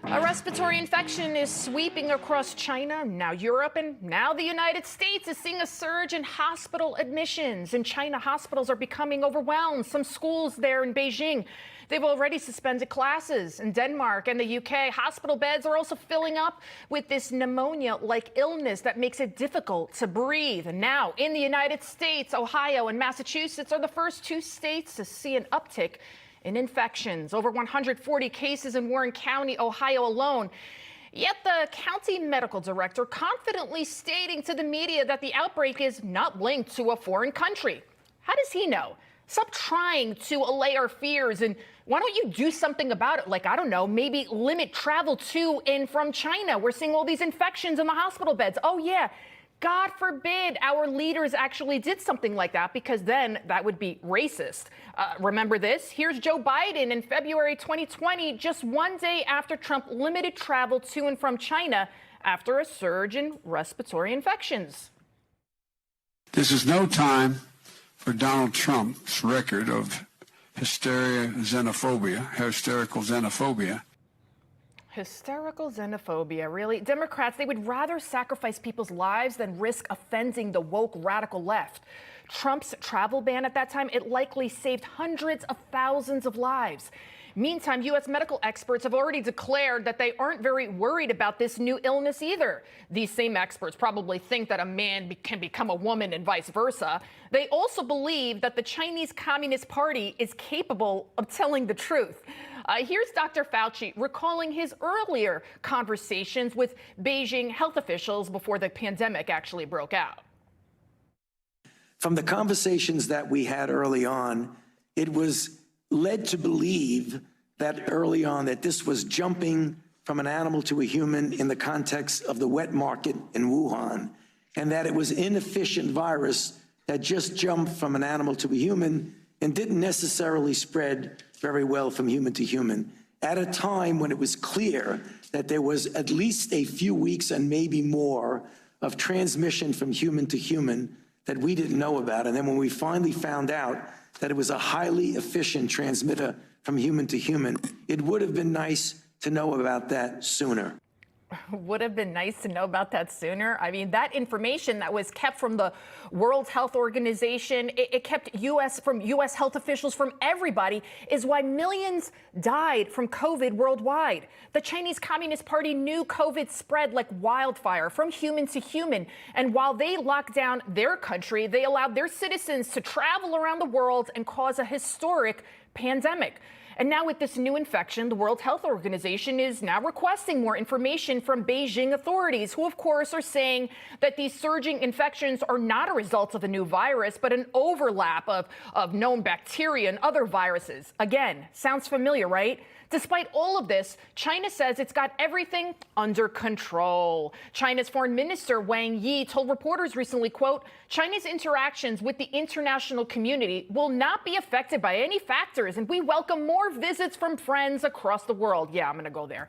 A respiratory infection is sweeping across China, now Europe, and now the United States is seeing a surge in hospital admissions. In China, hospitals are becoming overwhelmed. Some schools there in Beijing, they've already suspended classes. In Denmark and the UK, hospital beds are also filling up with this pneumonia-like illness that makes it difficult to breathe. And now, in the United States, Ohio and Massachusetts are the first two states to see an uptick in infections. Over 140 cases in Warren County, Ohio alone. Yet the county medical director confidently stating to the media that the outbreak is not linked to a foreign country. How does he know? Stop trying to allay our fears, and why don't you do something about it? Like, I don't know, maybe limit travel to and from China. We're seeing all these infections in the hospital beds. Oh yeah, God forbid our leaders actually did something like that, because then that would be racist. Remember this? Here's Joe Biden in February 2020, just one day after Trump limited travel to and from China after a surge in respiratory infections. This is no time for Donald Trump's record of hysterical xenophobia. Hysterical xenophobia, really? Democrats, they would rather sacrifice people's lives than risk offending the woke radical left. Trump's travel ban at that time, it likely saved hundreds of thousands of lives. Meantime, U.S. medical experts have already declared that they aren't very worried about this new illness either. These same experts probably think that a man can become a woman and vice versa. They also believe that the Chinese Communist Party is capable of telling the truth. Here's Dr. Fauci recalling his earlier conversations with Beijing health officials before the pandemic actually broke out. From the conversations that we had early on, it was led to believe that early on that this was jumping from an animal to a human in the context of the wet market in Wuhan, and that it was an inefficient virus that just jumped from an animal to a human and didn't necessarily spread very well from human to human, at a time when it was clear that there was at least a few weeks and maybe more of transmission from human to human that we didn't know about. And then when we finally found out that it was a highly efficient transmitter from human to human, it would have been nice to know about that sooner. Would have been nice to know about that sooner. I mean, that information that was kept from the World Health Organization, it kept from U.S. health officials, from everybody, is why millions died from COVID worldwide. The Chinese Communist Party knew COVID spread like wildfire from human to human. And while they locked down their country, they allowed their citizens to travel around the world and cause a historic pandemic. And now with this new infection, the World Health Organization is now requesting more information from Beijing authorities, who of course are saying that these surging infections are not a result of a new virus, but an overlap of known bacteria and other viruses. Again, sounds familiar, right? Despite all of this, China says it's got everything under control. China's Foreign Minister Wang Yi told reporters recently, quote, China's interactions with the international community will not be affected by any factors, and we welcome more visits from friends across the world. Yeah, I'm going to go there.